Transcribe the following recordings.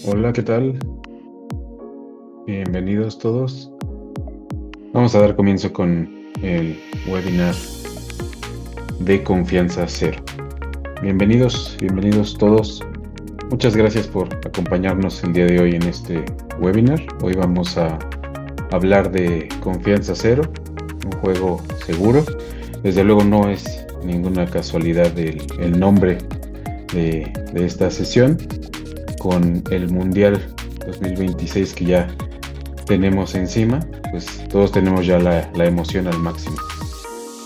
Hola, ¿qué tal? Bienvenidos todos. Vamos a dar comienzo con el webinar de Confianza Cero. Bienvenidos todos. Muchas gracias por acompañarnos el día de hoy en este webinar. Hoy vamos a hablar de Confianza Cero, un juego seguro. Desde luego no es ninguna casualidad el nombre de esta sesión con el Mundial 2026 que ya tenemos encima, pues todos tenemos ya la emoción al máximo.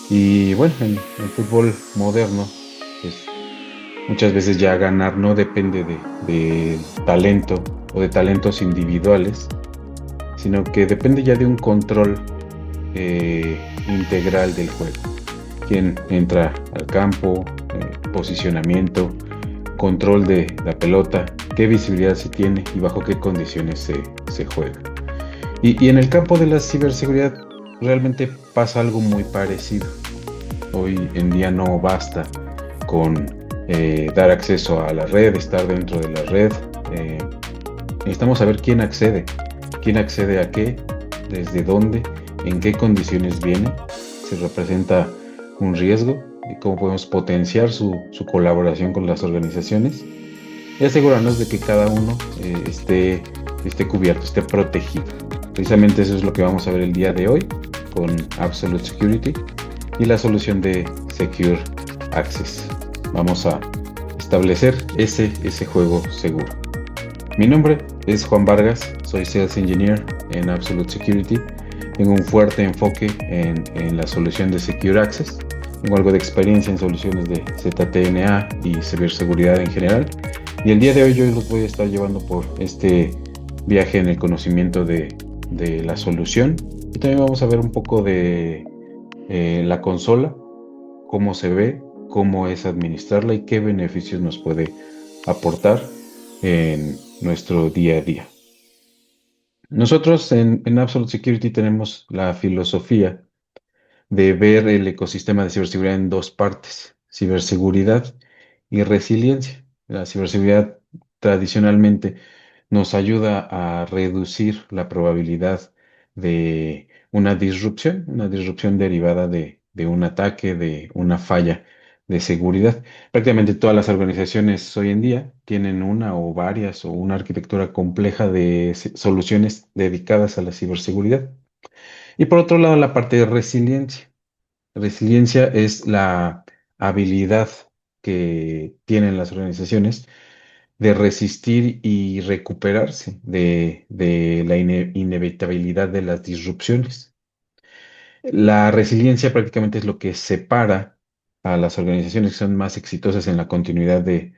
Y bueno, en el fútbol moderno, pues muchas veces ya ganar no depende de talento o de talentos individuales, sino que depende ya de un control integral del juego. Quién entra al campo, posicionamiento, control de la pelota, qué visibilidad se tiene y bajo qué condiciones se juega. Y en el campo de la ciberseguridad realmente pasa algo muy parecido. Hoy en día no basta con dar acceso a la red, estar dentro de la red. eh, Necesitamos saber quién accede a qué, desde dónde, en qué condiciones viene, si representa un riesgo y cómo podemos potenciar su colaboración con las organizaciones y asegurarnos de que cada uno esté cubierto, esté protegido. Precisamente eso es lo que vamos a ver el día de hoy con Absolute Security y la solución de Secure Access. Vamos a establecer ese juego seguro. Mi nombre es Juan Vargas, soy Sales Engineer en Absolute Security. Tengo un fuerte enfoque en la solución de Secure Access. Tengo algo de experiencia en soluciones de ZTNA y ciberseguridad en general. Y el día de hoy yo los voy a estar llevando por este viaje en el conocimiento de la solución. Y también vamos a ver un poco de la consola, cómo se ve, cómo es administrarla y qué beneficios nos puede aportar en nuestro día a día. Nosotros en Absolute Security tenemos la filosofía de ver el ecosistema de ciberseguridad en dos partes, ciberseguridad y resiliencia. La ciberseguridad tradicionalmente nos ayuda a reducir la probabilidad de una disrupción derivada de un ataque, de una falla de seguridad. Prácticamente todas las organizaciones hoy en día tienen una o varias o una arquitectura compleja de soluciones dedicadas a la ciberseguridad. Y por otro lado, la parte de resiliencia. Resiliencia es la habilidad que tienen las organizaciones de resistir y recuperarse de la inevitabilidad de las disrupciones. La resiliencia prácticamente es lo que separa a las organizaciones que son más exitosas en la continuidad de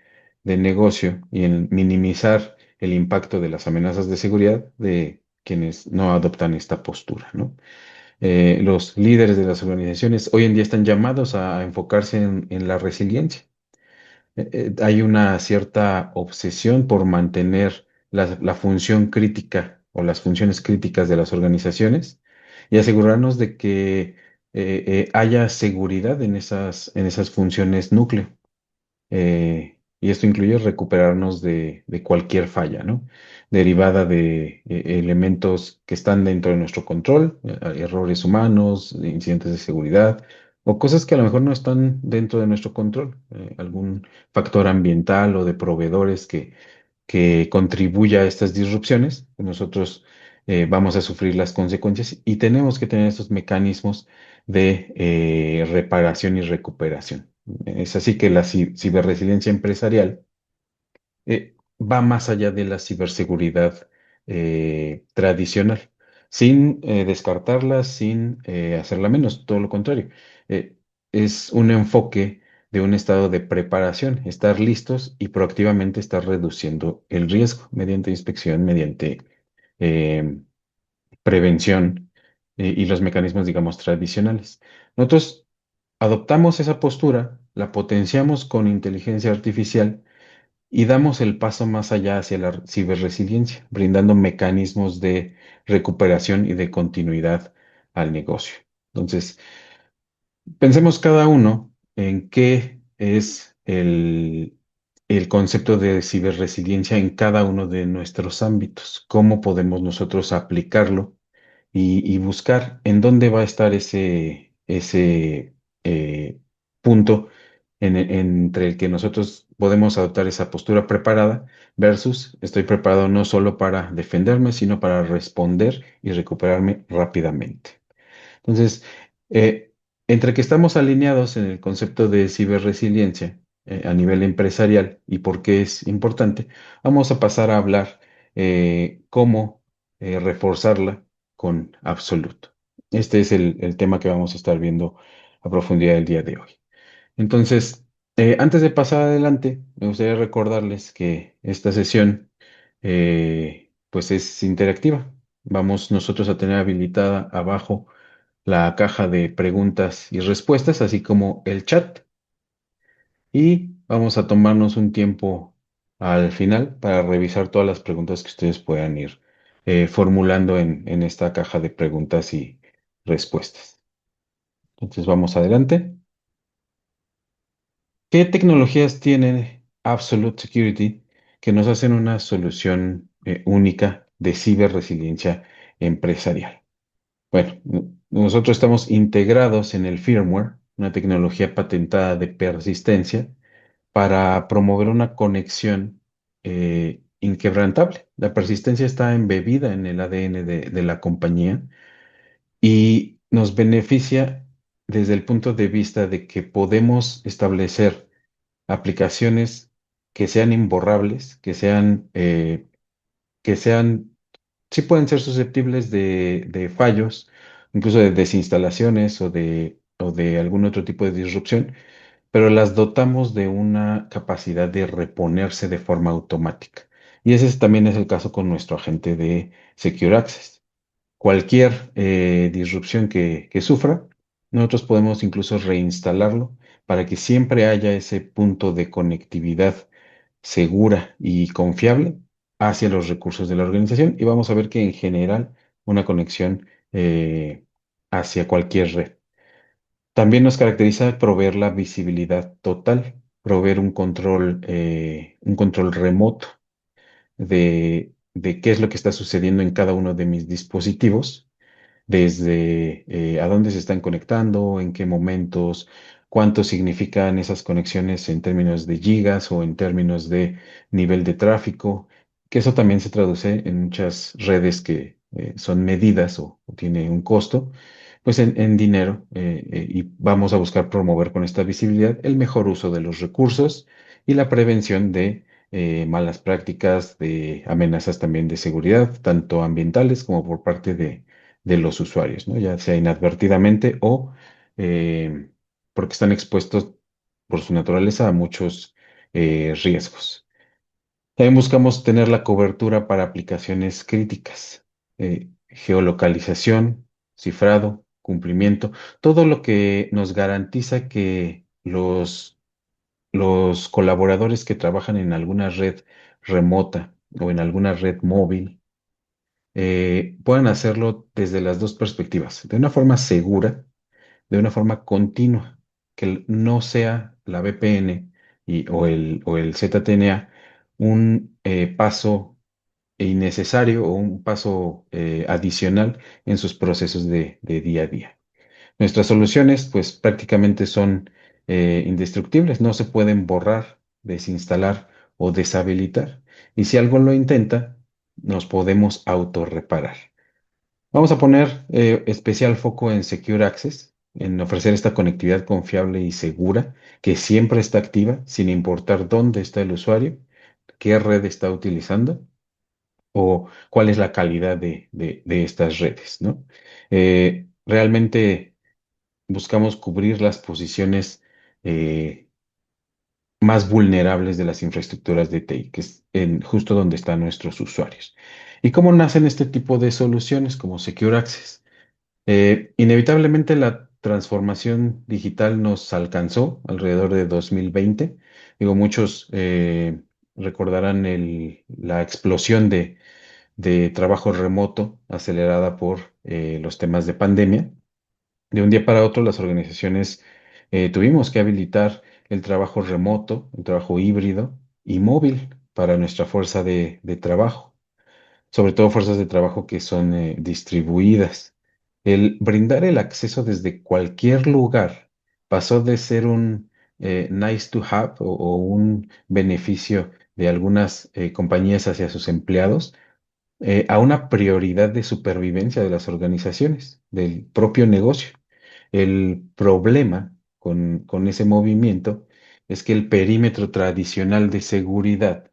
negocio y en minimizar el impacto de las amenazas de seguridad de quienes no adoptan esta postura, ¿no? Los líderes de las organizaciones hoy en día están llamados a enfocarse en la resiliencia. Hay una cierta obsesión por mantener la función crítica o las funciones críticas de las organizaciones y asegurarnos de que haya seguridad en esas funciones núcleo. Y esto incluye recuperarnos de cualquier falla, ¿no? Derivada de elementos que están dentro de nuestro control, errores humanos, incidentes de seguridad, o cosas que a lo mejor no están dentro de nuestro control, algún factor ambiental o de proveedores que contribuya a estas disrupciones. Nosotros vamos a sufrir las consecuencias y tenemos que tener estos mecanismos de reparación y recuperación. Es así que la ciberresiliencia empresarial va más allá de la ciberseguridad tradicional, sin descartarla, sin hacerla menos, todo lo contrario. Eh, es un enfoque de un estado de preparación, estar listos y proactivamente estar reduciendo el riesgo mediante inspección, mediante eh, prevención y los mecanismos, digamos, tradicionales. Nosotros adoptamos esa postura, la potenciamos con inteligencia artificial y damos el paso más allá hacia la ciberresiliencia, brindando mecanismos de recuperación y de continuidad al negocio. Entonces, pensemos cada uno en qué es el concepto de ciberresiliencia en cada uno de nuestros ámbitos, cómo podemos nosotros aplicarlo y buscar en dónde va a estar ese punto entre el que nosotros podemos adoptar esa postura preparada versus estoy preparado no solo para defenderme, sino para responder y recuperarme rápidamente. Entonces, eh, entre que estamos alineados en el concepto de ciberresiliencia a nivel empresarial y por qué es importante, vamos a pasar a hablar cómo reforzarla con Absoluto. Este es el tema que vamos a estar viendo a profundidad el día de hoy. Entonces, antes de pasar adelante, me gustaría recordarles que esta sesión pues es interactiva. Vamos nosotros a tener habilitada abajo la caja de preguntas y respuestas, así como el chat. Y vamos a tomarnos un tiempo al final para revisar todas las preguntas que ustedes puedan ir formulando en esta caja de preguntas y respuestas. Entonces vamos adelante. ¿Qué tecnologías tiene Absolute Security que nos hacen una solución única de ciberresiliencia empresarial? Bueno, nosotros estamos integrados en el firmware, una tecnología patentada de persistencia para promover una conexión inquebrantable. La persistencia está embebida en el ADN de la compañía y nos beneficia desde el punto de vista de que podemos establecer aplicaciones que sean imborrables, que sean sí pueden ser susceptibles de fallos, incluso de desinstalaciones o de algún otro tipo de disrupción, pero las dotamos de una capacidad de reponerse de forma automática. Y también es el caso con nuestro agente de Secure Access. Cualquier disrupción que sufra, nosotros podemos incluso reinstalarlo para que siempre haya ese punto de conectividad segura y confiable hacia los recursos de la organización y vamos a ver que en general una conexión hacia cualquier red. También nos caracteriza proveer la visibilidad total, proveer un control remoto de qué es lo que está sucediendo en cada uno de mis dispositivos desde a dónde se están conectando, en qué momentos, cuánto significan esas conexiones en términos de gigas o en términos de nivel de tráfico, que eso también se traduce en muchas redes que son medidas o tiene un costo, pues en dinero y vamos a buscar promover con esta visibilidad el mejor uso de los recursos y la prevención de malas prácticas, de amenazas también de seguridad, tanto ambientales como por parte de los usuarios, ¿no? Ya sea inadvertidamente o eh, porque están expuestos por su naturaleza a muchos riesgos. También buscamos tener la cobertura para aplicaciones críticas, geolocalización, cifrado, cumplimiento, todo lo que nos garantiza que los colaboradores que trabajan en alguna red remota o en alguna red móvil puedan hacerlo desde las dos perspectivas, de una forma segura, de una forma continua, que no sea la VPN o el ZTNA un paso innecesario o un paso adicional en sus procesos de día a día. Nuestras soluciones, pues prácticamente son indestructibles, no se pueden borrar, desinstalar o deshabilitar. Y si algo lo intenta, nos podemos autorreparar. Vamos a poner especial foco en Secure Access, en ofrecer esta conectividad confiable y segura que siempre está activa, sin importar dónde está el usuario, qué red está utilizando o cuál es la calidad de estas redes, ¿no? Realmente buscamos cubrir las posiciones más vulnerables de las infraestructuras de TI, que es justo donde están nuestros usuarios. ¿Y cómo nacen este tipo de soluciones como Secure Access? Inevitablemente la transformación digital nos alcanzó alrededor de 2020. Digo, muchos recordarán la explosión de trabajo remoto acelerada por los temas de pandemia. De un día para otro, las organizaciones tuvimos que habilitar el trabajo remoto, el trabajo híbrido, y móvil para nuestra fuerza de trabajo, sobre todo fuerzas de trabajo que son distribuidas. El brindar el acceso desde cualquier lugar pasó de ser un nice to have o un beneficio de algunas compañías hacia sus empleados a una prioridad de supervivencia de las organizaciones, del propio negocio. El problema con ese movimiento es que el perímetro tradicional de seguridad,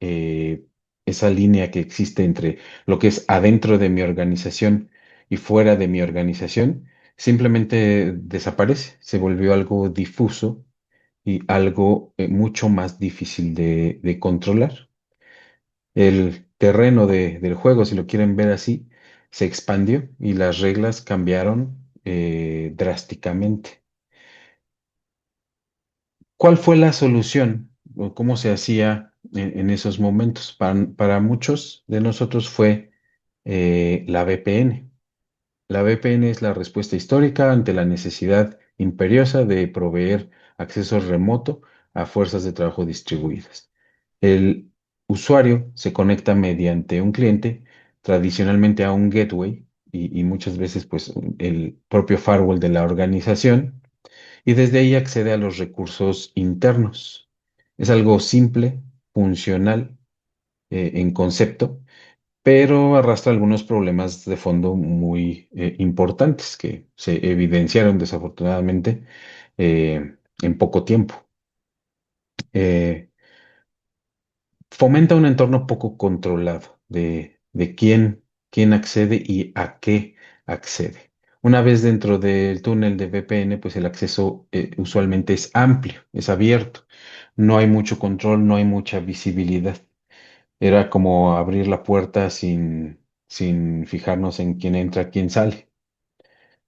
eh, esa línea que existe entre lo que es adentro de mi organización y fuera de mi organización, simplemente desaparece, se volvió algo difuso y algo mucho más difícil de controlar. El terreno del juego, si lo quieren ver así, se expandió y las reglas cambiaron drásticamente. ¿Cuál fue la solución o cómo se hacía en esos momentos? Para muchos de nosotros fue la VPN. La VPN es la respuesta histórica ante la necesidad imperiosa de proveer acceso remoto a fuerzas de trabajo distribuidas. El usuario se conecta mediante un cliente, tradicionalmente a un gateway y muchas veces pues el propio firewall de la organización y desde ahí accede a los recursos internos. Es algo simple, funcional en concepto, pero arrastra algunos problemas de fondo muy importantes que se evidenciaron desafortunadamente en poco tiempo. Eh, Fomenta un entorno poco controlado de quién accede y a qué accede. Una vez dentro del túnel de VPN, pues el acceso usualmente es amplio, es abierto. No hay mucho control, no hay mucha visibilidad. Era como abrir la puerta sin fijarnos en quién entra, quién sale,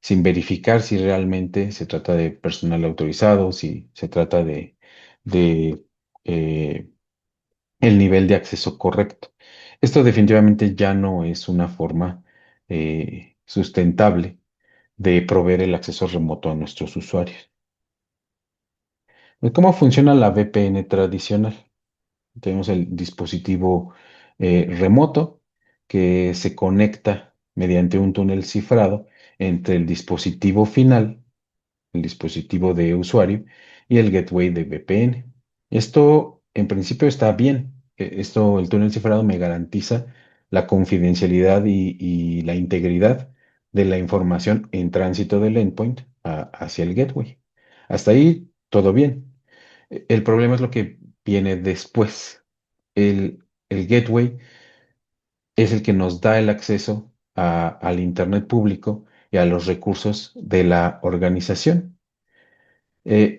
sin verificar si realmente se trata de personal autorizado, si se trata de eh, el nivel de acceso correcto. Esto definitivamente ya no es una forma sustentable de proveer el acceso remoto a nuestros usuarios. ¿Cómo funciona la VPN tradicional? Tenemos el dispositivo remoto que se conecta mediante un túnel cifrado entre el dispositivo final, el dispositivo de usuario y el gateway de VPN. Esto en principio está bien. Esto, el túnel cifrado me garantiza la confidencialidad y la integridad de la información en tránsito del endpoint hacia el gateway. Hasta ahí todo bien. El problema es lo que viene después. El gateway es el que nos da el acceso al Internet público y a los recursos de la organización. Eh,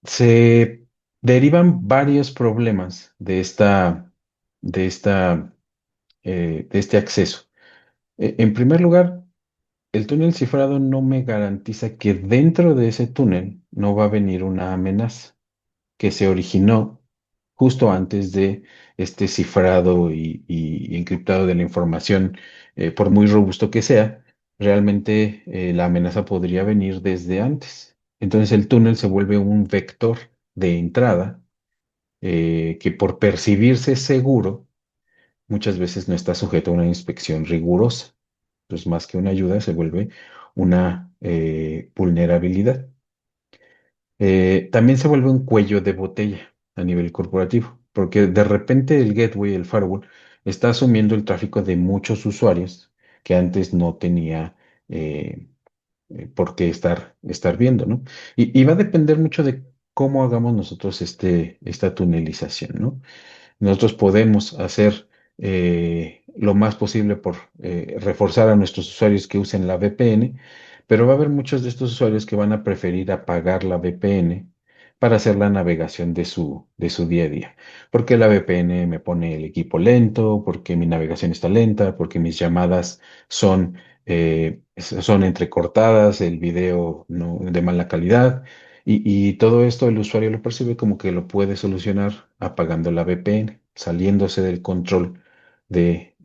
Se derivan varios problemas de esta, de este acceso. En primer lugar, el túnel cifrado no me garantiza que dentro de ese túnel no va a venir una amenaza que se originó justo antes de este cifrado y encriptado de la información, por muy robusto que sea, realmente la amenaza podría venir desde antes. Entonces el túnel se vuelve un vector de entrada que por percibirse seguro, muchas veces no está sujeto a una inspección rigurosa. Entonces, más que una ayuda, se vuelve una vulnerabilidad. También se vuelve un cuello de botella a nivel corporativo, porque de repente el gateway, el firewall, está asumiendo el tráfico de muchos usuarios que antes no tenía eh, por qué estar viendo, ¿no? Y va a depender mucho de cómo hagamos nosotros esta tunelización, ¿no? Nosotros podemos hacer lo más posible por reforzar a nuestros usuarios que usen la VPN, pero va a haber muchos de estos usuarios que van a preferir apagar la VPN para hacer la navegación de su día a día. Porque la VPN me pone el equipo lento, porque mi navegación está lenta, porque mis llamadas son entrecortadas, el video no, de mala calidad. Y todo esto el usuario lo percibe como que lo puede solucionar apagando la VPN, saliéndose del control de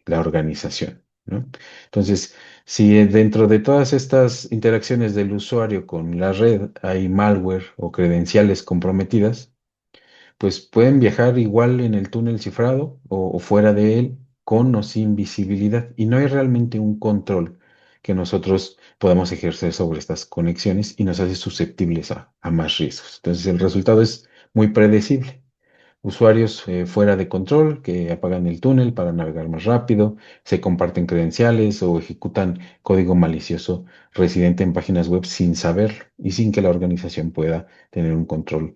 la organización, ¿no? Entonces, si dentro de todas estas interacciones del usuario con la red hay malware o credenciales comprometidas, pues pueden viajar igual en el túnel cifrado o fuera de él, con o sin visibilidad. Y no hay realmente un control que nosotros podamos ejercer sobre estas conexiones y nos hace susceptibles a más riesgos. Entonces el resultado es muy predecible. Usuarios fuera de control que apagan el túnel para navegar más rápido, se comparten credenciales o ejecutan código malicioso residente en páginas web sin saberlo y sin que la organización pueda tener un control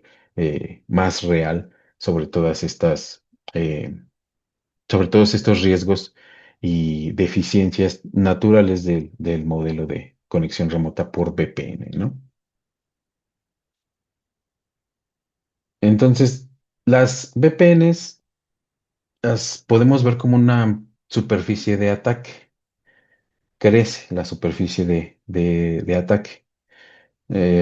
más real sobre todas estas, eh, sobre todos estos riesgos y deficiencias naturales del modelo de conexión remota por VPN, ¿no? Entonces, las VPNs las podemos ver como una superficie de ataque. Crece la superficie de ataque,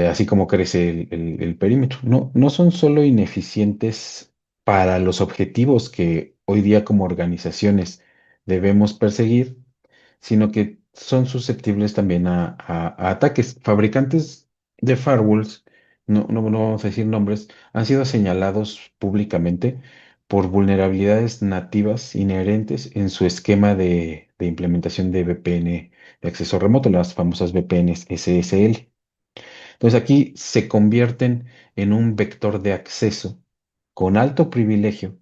así como crece el perímetro. No, no son solo ineficientes para los objetivos que hoy día como organizaciones debemos perseguir, sino que son susceptibles también a ataques. Fabricantes de firewalls, no vamos a decir nombres, han sido señalados públicamente por vulnerabilidades nativas inherentes en su esquema de implementación de VPN de acceso remoto, las famosas VPNs SSL. Entonces aquí se convierten en un vector de acceso con alto privilegio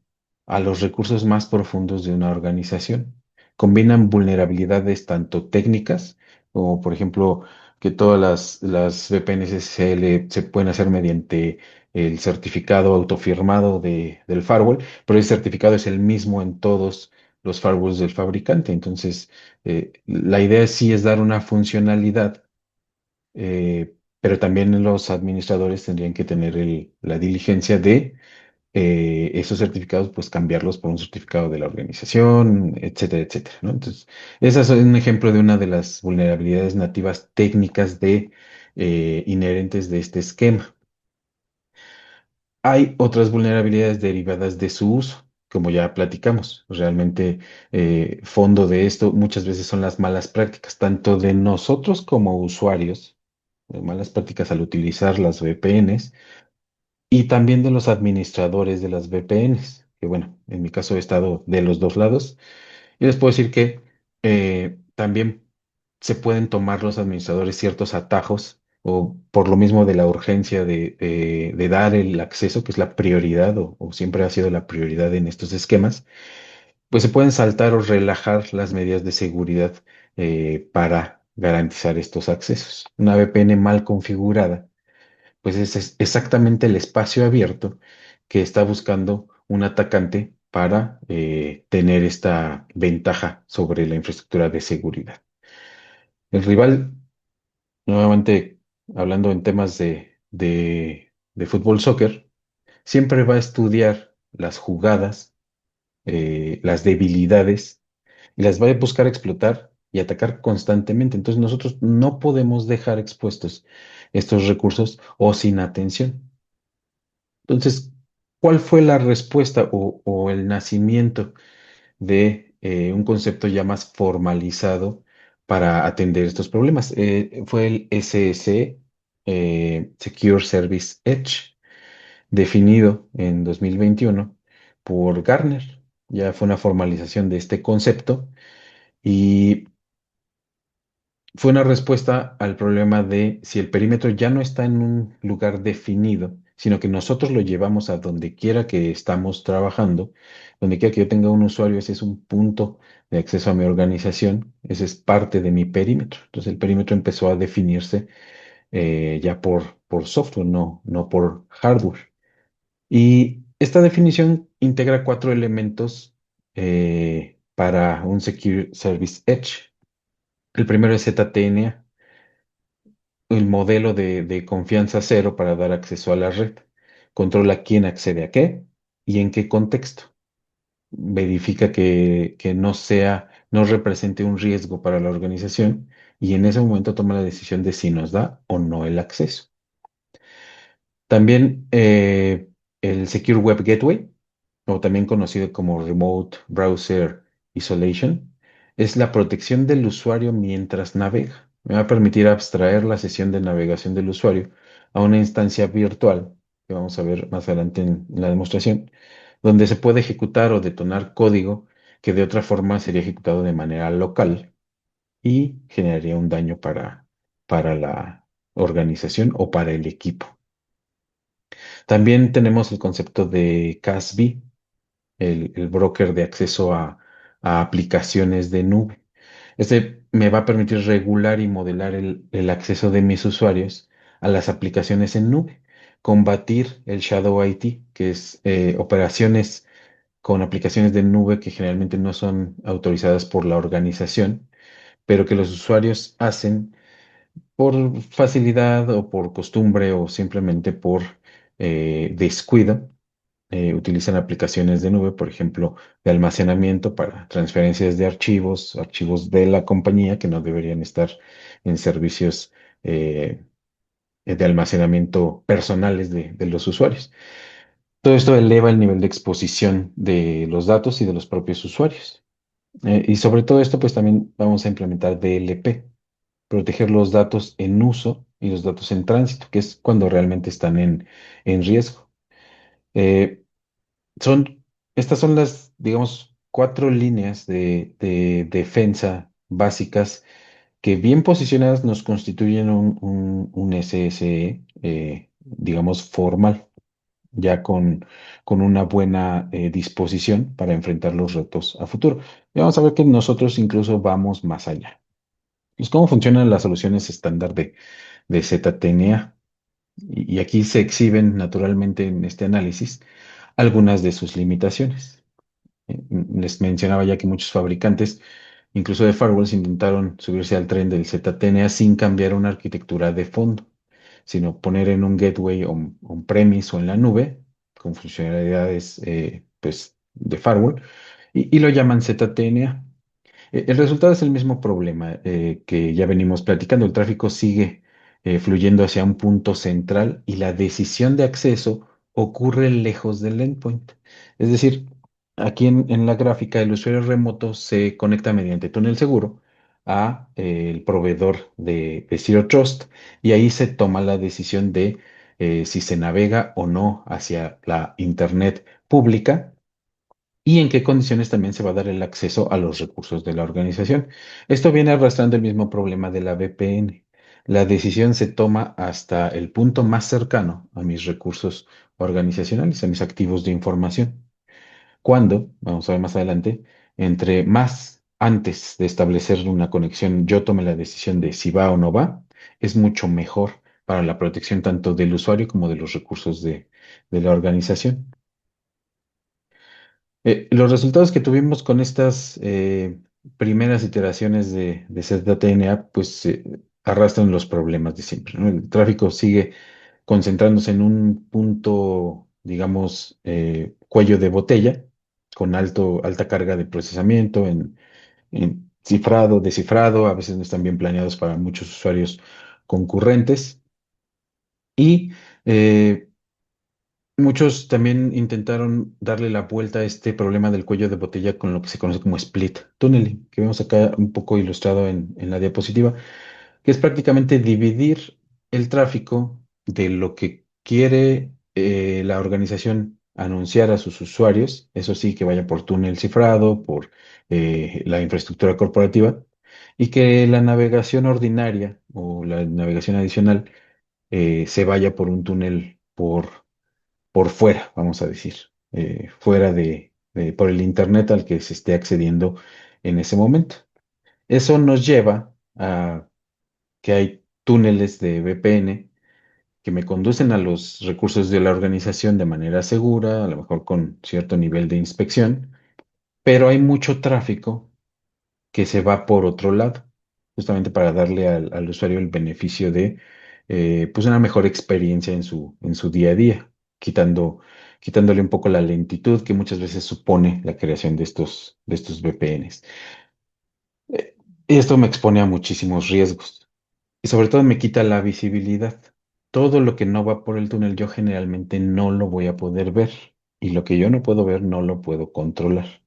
a los recursos más profundos de una organización. Combinan vulnerabilidades tanto técnicas, como por ejemplo que todas las VPNs SSL se pueden hacer mediante el certificado autofirmado del firewall, pero el certificado es el mismo en todos los firewalls del fabricante. Entonces, la idea sí es dar una funcionalidad, pero también los administradores tendrían que tener la diligencia de esos certificados, pues cambiarlos por un certificado de la organización, etcétera, etcétera, ¿no? Entonces, ese es un ejemplo de una de las vulnerabilidades nativas técnicas inherentes de este esquema. Hay otras vulnerabilidades derivadas de su uso, como ya platicamos. Realmente, fondo de esto muchas veces son las malas prácticas, tanto de nosotros como usuarios, malas prácticas al utilizar las VPNs, y también de los administradores de las VPNs, que bueno, en mi caso he estado de los dos lados. Y les puedo decir que también se pueden tomar los administradores ciertos atajos, o por lo mismo de la urgencia de dar el acceso, que es la prioridad, o siempre ha sido la prioridad en estos esquemas, pues se pueden saltar o relajar las medidas de seguridad para garantizar estos accesos. Una VPN mal configurada, pues es exactamente el espacio abierto que está buscando un atacante para tener esta ventaja sobre la infraestructura de seguridad. El rival, nuevamente hablando en temas de fútbol, soccer, siempre va a estudiar las jugadas, las debilidades, y las va a buscar explotar y atacar constantemente. Entonces nosotros no podemos dejar expuestos estos recursos o sin atención. Entonces, ¿cuál fue la respuesta o el nacimiento de un concepto ya más formalizado para atender estos problemas? Fue el SSE, Secure Service Edge, definido en 2021 por Gartner. Ya fue una formalización de este concepto y fue una respuesta al problema de si el perímetro ya no está en un lugar definido, sino que nosotros lo llevamos a donde quiera que estamos trabajando, donde quiera que yo tenga un usuario, ese es un punto de acceso a mi organización, ese es parte de mi perímetro. Entonces el perímetro empezó a definirse ya por software, no por hardware. Y esta definición integra cuatro elementos para un Secure Service Edge. El primero es ZTNA, el modelo de confianza cero para dar acceso a la red. Controla quién accede a qué y en qué contexto. Verifica que no represente un riesgo para la organización, y en ese momento toma la decisión de si nos da o no el acceso. También el Secure Web Gateway, o también conocido como Remote Browser Isolation, es la protección del usuario mientras navega. Me va a permitir abstraer la sesión de navegación del usuario a una instancia virtual que vamos a ver más adelante en la demostración, donde se puede ejecutar o detonar código que de otra forma sería ejecutado de manera local y generaría un daño para la organización o para el equipo. También tenemos el concepto de CASB, el broker de acceso a aplicaciones de nube. Este me va a permitir regular y modelar el acceso de mis usuarios a las aplicaciones en nube, combatir el Shadow IT, que es operaciones con aplicaciones de nube que generalmente no son autorizadas por la organización, pero que los usuarios hacen por facilidad o por costumbre o simplemente por descuido. Utilizan aplicaciones de nube, por ejemplo, de almacenamiento para transferencias de archivos, archivos de la compañía que no deberían estar en servicios eh, de almacenamiento personales de los usuarios. Todo esto eleva el nivel de exposición de los datos y de los propios usuarios. Y sobre todo esto, pues también vamos a implementar DLP, proteger los datos en uso y los datos en tránsito, que es cuando realmente están en riesgo. Eh, son, estas son las, digamos, cuatro líneas de defensa básicas que bien posicionadas nos constituyen un SSE, digamos, formal, ya con una buena disposición para enfrentar los retos a futuro. Y vamos a ver que nosotros incluso vamos más allá. Pues, ¿cómo funcionan las soluciones estándar de ZTNA? Y aquí se exhiben naturalmente en este análisis algunas de sus limitaciones. Les mencionaba ya que muchos fabricantes, incluso de firewalls, intentaron subirse al tren del ZTNA sin cambiar una arquitectura de fondo, sino poner en un gateway on-premise o en la nube con funcionalidades pues, de firewall y lo llaman ZTNA. El resultado es el mismo problema que ya venimos platicando. El tráfico sigue fluyendo hacia un punto central y la decisión de acceso ocurre lejos del endpoint. Es decir, aquí en la gráfica, el usuario remoto se conecta mediante túnel seguro a el proveedor de Zero Trust y ahí se toma la decisión de si se navega o no hacia la Internet pública y en qué condiciones también se va a dar el acceso a los recursos de la organización. Esto viene arrastrando el mismo problema de la VPN. La decisión se toma hasta el punto más cercano a mis recursos organizacionales, a mis activos de información. Cuando, vamos a ver más adelante, entre más antes de establecer una conexión yo tome la decisión de si va o no va, es mucho mejor para la protección tanto del usuario como de los recursos de la organización. Los resultados que tuvimos con estas primeras iteraciones de ZTNA, pues arrastran los problemas de siempre, ¿no? El tráfico sigue concentrándose en un punto, digamos, cuello de botella, con alta carga de procesamiento, en cifrado, descifrado, a veces no están bien planeados para muchos usuarios concurrentes. Y muchos también intentaron darle la vuelta a este problema del cuello de botella con lo que se conoce como split tunneling, que vemos acá un poco ilustrado en la diapositiva, que es prácticamente dividir el tráfico de lo que quiere la organización anunciar a sus usuarios, eso sí, que vaya por túnel cifrado, por la infraestructura corporativa, y que la navegación ordinaria o la navegación adicional se vaya por un túnel por fuera, vamos a decir, fuera por el Internet al que se esté accediendo en ese momento. Eso nos lleva a que hay túneles de VPN que me conducen a los recursos de la organización de manera segura, a lo mejor con cierto nivel de inspección, pero hay mucho tráfico que se va por otro lado, justamente para darle al usuario el beneficio de pues una mejor experiencia en su día a día, quitándole un poco la lentitud que muchas veces supone la creación de estos VPNs. Eh, Esto me expone a muchísimos riesgos y sobre todo me quita la visibilidad. Todo lo que no va por el túnel yo generalmente no lo voy a poder ver y lo que yo no puedo ver no lo puedo controlar.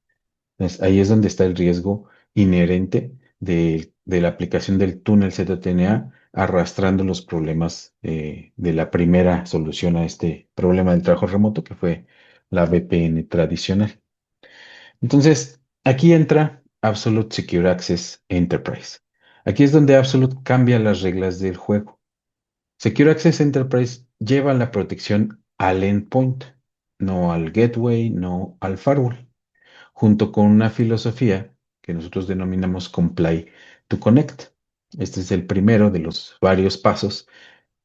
Ahí es donde está el riesgo inherente de la aplicación del túnel ZTNA arrastrando los problemas de la primera solución a este problema del trabajo remoto, que fue la VPN tradicional. Entonces, aquí entra Absolute Secure Access Enterprise. Aquí es donde Absolute cambia las reglas del juego. Secure Access Enterprise lleva la protección al endpoint, no al gateway, no al firewall, junto con una filosofía que nosotros denominamos Comply to Connect. Este es el primero de los varios pasos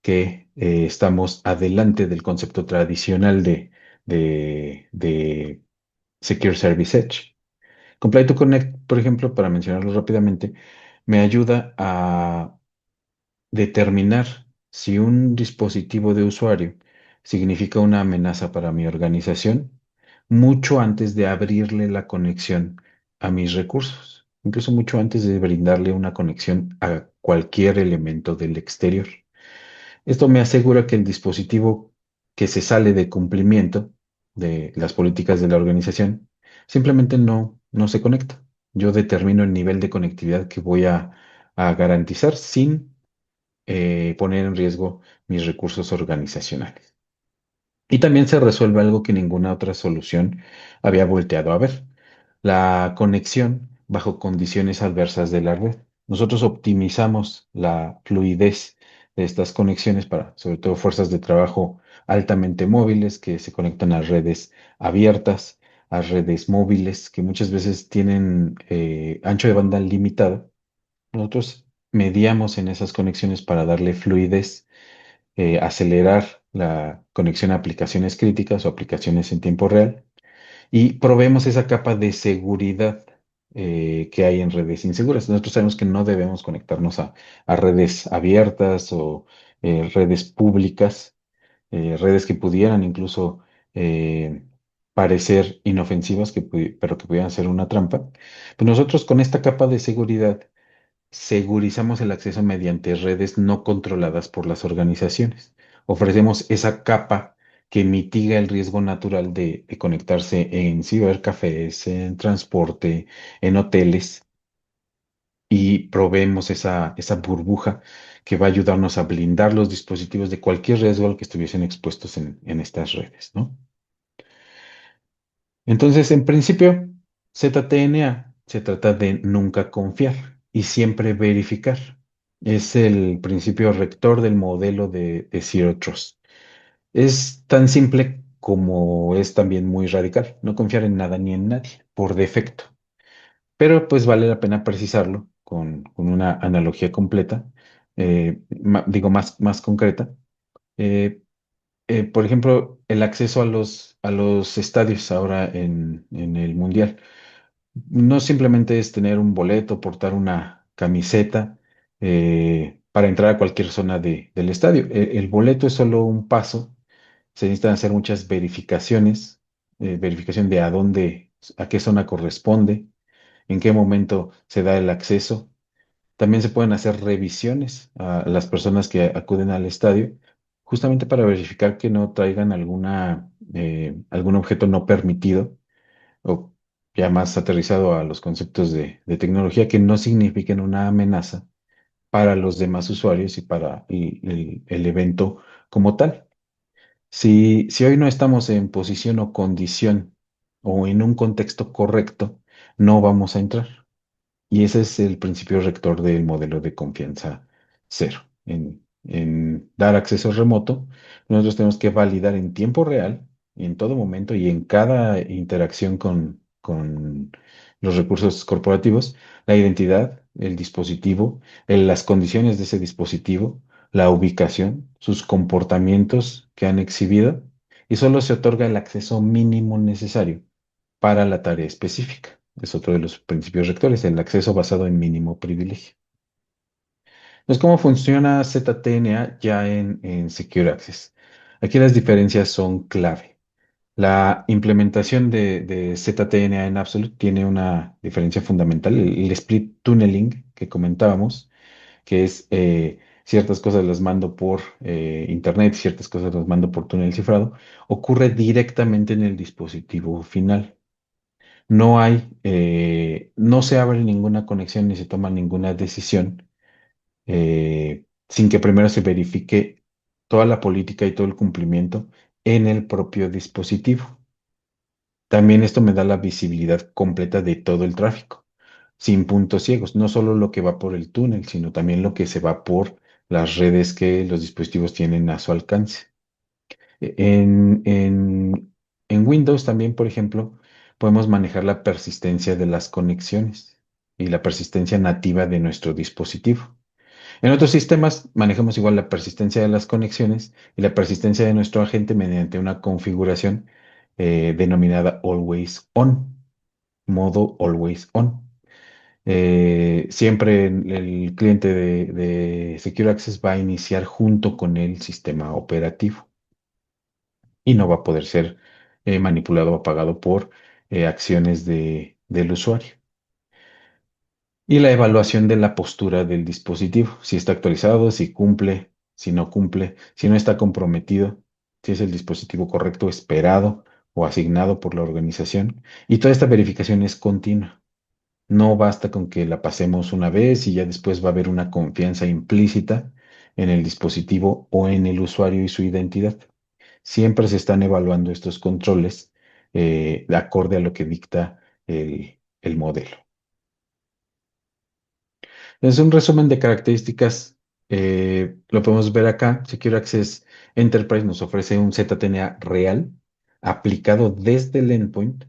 que estamos adelante del concepto tradicional de Secure Service Edge. Comply to Connect, por ejemplo, para mencionarlo rápidamente, me ayuda a determinar si un dispositivo de usuario significa una amenaza para mi organización mucho antes de abrirle la conexión a mis recursos, incluso mucho antes de brindarle una conexión a cualquier elemento del exterior. Esto me asegura que el dispositivo que se sale de cumplimiento de las políticas de la organización simplemente no se conecta. Yo determino el nivel de conectividad que voy a garantizar sin poner en riesgo mis recursos organizacionales. Y también se resuelve algo que ninguna otra solución había volteado a ver, la conexión bajo condiciones adversas de la red. Nosotros optimizamos la fluidez de estas conexiones para, sobre todo, fuerzas de trabajo altamente móviles que se conectan a redes abiertas, a redes móviles que muchas veces tienen ancho de banda limitado. Nosotros mediamos en esas conexiones para darle fluidez, acelerar la conexión a aplicaciones críticas o aplicaciones en tiempo real y proveemos esa capa de seguridad que hay en redes inseguras. Nosotros sabemos que no debemos conectarnos a redes abiertas o redes públicas, redes que pudieran incluso eh, parecer inofensivas, pero que pudieran ser una trampa. Pues nosotros con esta capa de seguridad segurizamos el acceso mediante redes no controladas por las organizaciones. Ofrecemos esa capa que mitiga el riesgo natural de conectarse en cibercafés, en transporte, en hoteles y proveemos esa burbuja que va a ayudarnos a blindar los dispositivos de cualquier riesgo al que estuviesen expuestos en estas redes, ¿no? Entonces, en principio, ZTNA se trata de nunca confiar y siempre verificar. Es el principio rector del modelo de Zero Trust. Es tan simple como es también muy radical. No confiar en nada ni en nadie, por defecto. Pero pues vale la pena precisarlo con una analogía completa, digo más concreta. Eh, por ejemplo, el acceso a los estadios ahora en el Mundial. No simplemente es tener un boleto, portar una camiseta para entrar a cualquier zona del estadio. El boleto es solo un paso. Se necesitan hacer muchas verificaciones, verificación de a qué zona corresponde, en qué momento se da el acceso. También se pueden hacer revisiones a las personas que acuden al estadio, justamente para verificar que no traigan algún objeto no permitido o ya más aterrizado a los conceptos de tecnología que no signifiquen una amenaza para los demás usuarios y para el evento como tal. Si hoy no estamos en posición o condición o en un contexto correcto, no vamos a entrar. Y ese es el principio rector del modelo de confianza cero. En dar acceso remoto, nosotros tenemos que validar en tiempo real, en todo momento y en cada interacción con los recursos corporativos, la identidad, el dispositivo, las condiciones de ese dispositivo, la ubicación, sus comportamientos que han exhibido, y solo se otorga el acceso mínimo necesario para la tarea específica. Es otro de los principios rectores, el acceso basado en mínimo privilegio. Entonces, ¿cómo funciona ZTNA ya en Secure Access? Aquí las diferencias son clave. La implementación de ZTNA en Absolute tiene una diferencia fundamental, el split tunneling que comentábamos, que es ciertas cosas las mando por internet, ciertas cosas las mando por túnel cifrado, ocurre directamente en el dispositivo final. No se abre ninguna conexión ni se toma ninguna decisión sin que primero se verifique toda la política y todo el cumplimiento en el propio dispositivo. También esto me da la visibilidad completa de todo el tráfico, sin puntos ciegos, no solo lo que va por el túnel, sino también lo que se va por las redes que los dispositivos tienen a su alcance. En, en, en Windows también, por ejemplo, podemos manejar la persistencia de las conexiones y la persistencia nativa de nuestro dispositivo. En otros sistemas manejamos igual la persistencia de las conexiones y la persistencia de nuestro agente mediante una configuración denominada Always On, modo Always On. Siempre el cliente de Secure Access va a iniciar junto con el sistema operativo y no va a poder ser manipulado o apagado por acciones del usuario. Y la evaluación de la postura del dispositivo, si está actualizado, si cumple, si no cumple, si no está comprometido, si es el dispositivo correcto esperado o asignado por la organización. Y toda esta verificación es continua. No basta con que la pasemos una vez y ya después va a haber una confianza implícita en el dispositivo o en el usuario y su identidad. Siempre se están evaluando estos controles de acorde a lo que dicta el modelo. Es un resumen de características. Lo podemos ver acá. Secure Access Enterprise nos ofrece un ZTNA real aplicado desde el endpoint.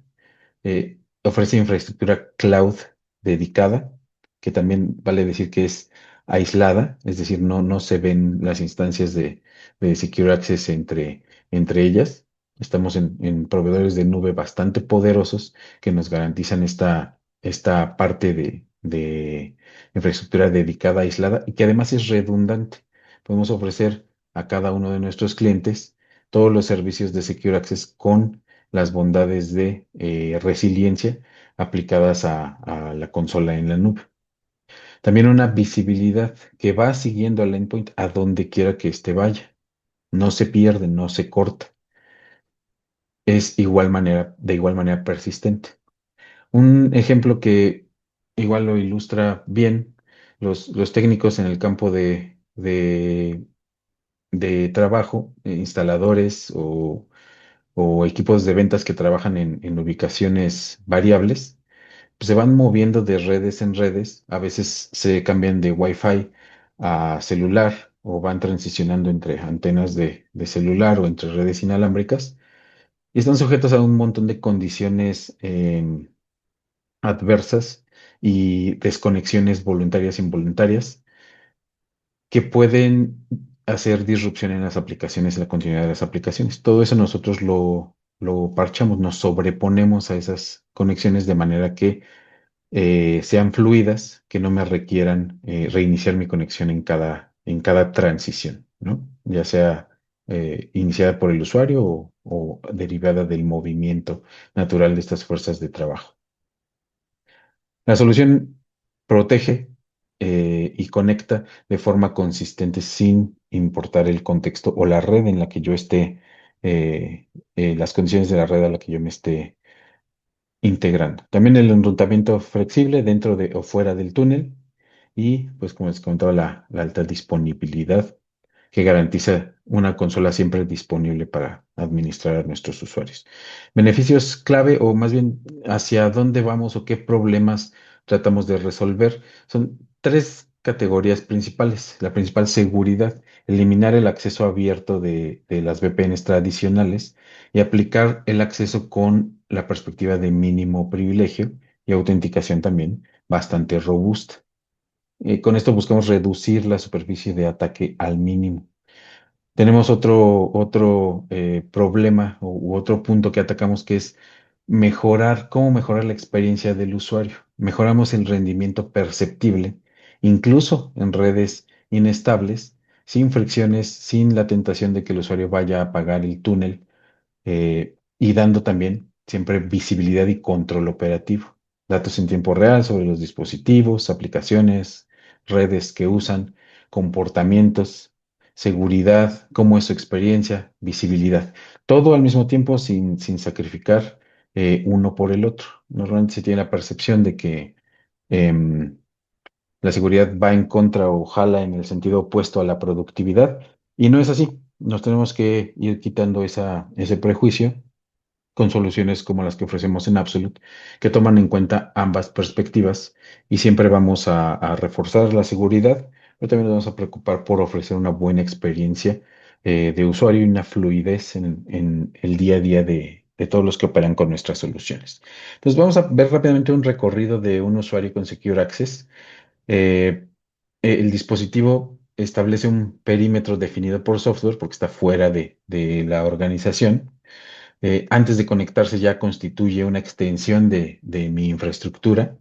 Ofrece infraestructura cloud dedicada, que también vale decir que es aislada, es decir, no se ven las instancias de Secure Access entre ellas. Estamos en proveedores de nube bastante poderosos que nos garantizan esta parte de infraestructura dedicada, aislada y que además es redundante. Podemos ofrecer a cada uno de nuestros clientes todos los servicios de Secure Access con las bondades de resiliencia aplicadas a la consola en la nube. También una visibilidad que va siguiendo al endpoint a donde quiera que éste vaya. No se pierde, no se corta. Es de igual manera persistente. Un ejemplo que igual lo ilustra bien, los técnicos en el campo de trabajo, instaladores o equipos de ventas que trabajan en ubicaciones variables, pues se van moviendo de redes en redes, a veces se cambian de Wi-Fi a celular o van transicionando entre antenas de celular o entre redes inalámbricas y están sujetos a un montón de condiciones adversas y desconexiones voluntarias e involuntarias que pueden hacer disrupción en las aplicaciones y la continuidad de las aplicaciones. Todo eso nosotros lo parchamos, nos sobreponemos a esas conexiones de manera que sean fluidas, que no me requieran reiniciar mi conexión en cada transición, ¿no? Ya sea iniciada por el usuario o derivada del movimiento natural de estas fuerzas de trabajo. La solución protege y conecta de forma consistente sin importar el contexto o la red en la que yo esté, las condiciones de la red a la que yo me esté integrando. También el enrutamiento flexible dentro de o fuera del túnel y, pues como les comentaba, la alta disponibilidad que garantiza una consola siempre disponible para administrar a nuestros usuarios. Beneficios clave o más bien hacia dónde vamos o qué problemas tratamos de resolver. Son tres categorías principales. La principal, seguridad, eliminar el acceso abierto de las VPNs tradicionales y aplicar el acceso con la perspectiva de mínimo privilegio y autenticación también bastante robusta. Con esto buscamos reducir la superficie de ataque al mínimo. Tenemos otro problema u otro punto que atacamos que es cómo mejorar la experiencia del usuario. Mejoramos el rendimiento perceptible, incluso en redes inestables, sin fricciones, sin la tentación de que el usuario vaya a apagar el túnel y dando también siempre visibilidad y control operativo. Datos en tiempo real sobre los dispositivos, aplicaciones, redes que usan, comportamientos, seguridad, cómo es su experiencia, visibilidad. Todo al mismo tiempo sin sacrificar uno por el otro. Normalmente se tiene la percepción de que em, la seguridad va en contra o jala en el sentido opuesto a la productividad. Y no es así. Nos tenemos que ir quitando ese prejuicio con soluciones como las que ofrecemos en Absolute, que toman en cuenta ambas perspectivas y siempre vamos a reforzar la seguridad, pero también nos vamos a preocupar por ofrecer una buena experiencia de usuario y una fluidez en el día a día de todos los que operan con nuestras soluciones. Entonces vamos a ver rápidamente un recorrido de un usuario con Secure Access. Eh, el dispositivo establece un perímetro definido por software porque está fuera de la organización. Antes de conectarse ya constituye una extensión de mi infraestructura.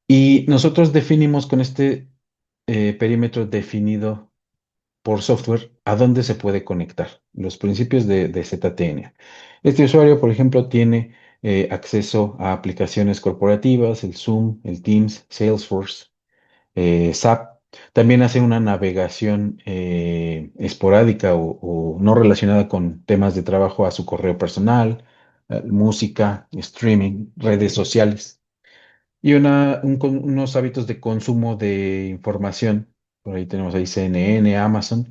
Y nosotros definimos con este perímetro definido por software a dónde se puede conectar, los principios de ZTNA. Este usuario, por ejemplo, tiene acceso a aplicaciones corporativas, el Zoom, el Teams, Salesforce, SAP. También hace una navegación esporádica o no relacionada con temas de trabajo a su correo personal, música, streaming, redes sociales y unos hábitos de consumo de información. Por ahí tenemos ahí CNN, Amazon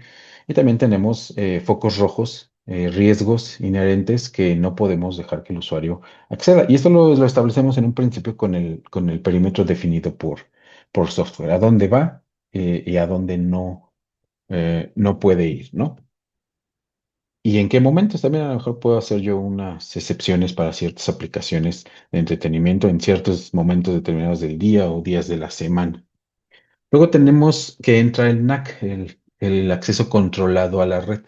y también tenemos focos rojos, riesgos inherentes que no podemos dejar que el usuario acceda. Y esto lo establecemos en un principio con el perímetro definido por software, a dónde va y a dónde no puede ir, ¿no? Y en qué momentos también a lo mejor puedo hacer yo unas excepciones para ciertas aplicaciones de entretenimiento en ciertos momentos determinados del día o días de la semana. Luego tenemos que entra el NAC, el acceso controlado a la red,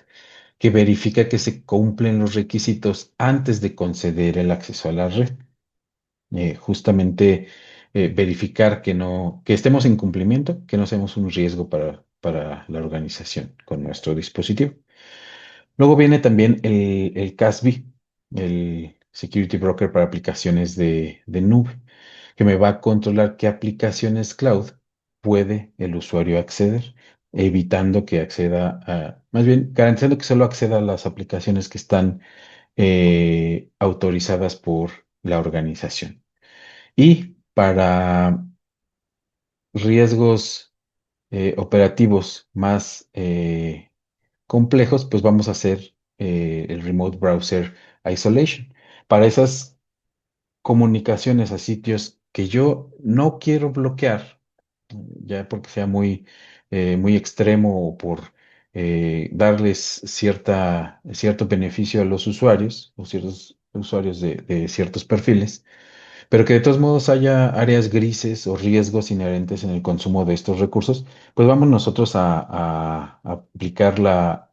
que verifica que se cumplen los requisitos antes de conceder el acceso a la red. Justamente verificar que estemos en cumplimiento, que no seamos un riesgo para la organización con nuestro dispositivo. Luego viene también el CASB, el Security Broker para aplicaciones de nube, que me va a controlar qué aplicaciones cloud puede el usuario acceder, evitando que acceda más bien garantizando que solo acceda a las aplicaciones que están autorizadas por la organización. Y para riesgos operativos más complejos, pues vamos a hacer el Remote Browser Isolation. Para esas comunicaciones a sitios que yo no quiero bloquear, ya porque sea muy extremo o por darles cierto beneficio a los usuarios o ciertos usuarios de ciertos perfiles, pero que de todos modos haya áreas grises o riesgos inherentes en el consumo de estos recursos, pues vamos nosotros a aplicar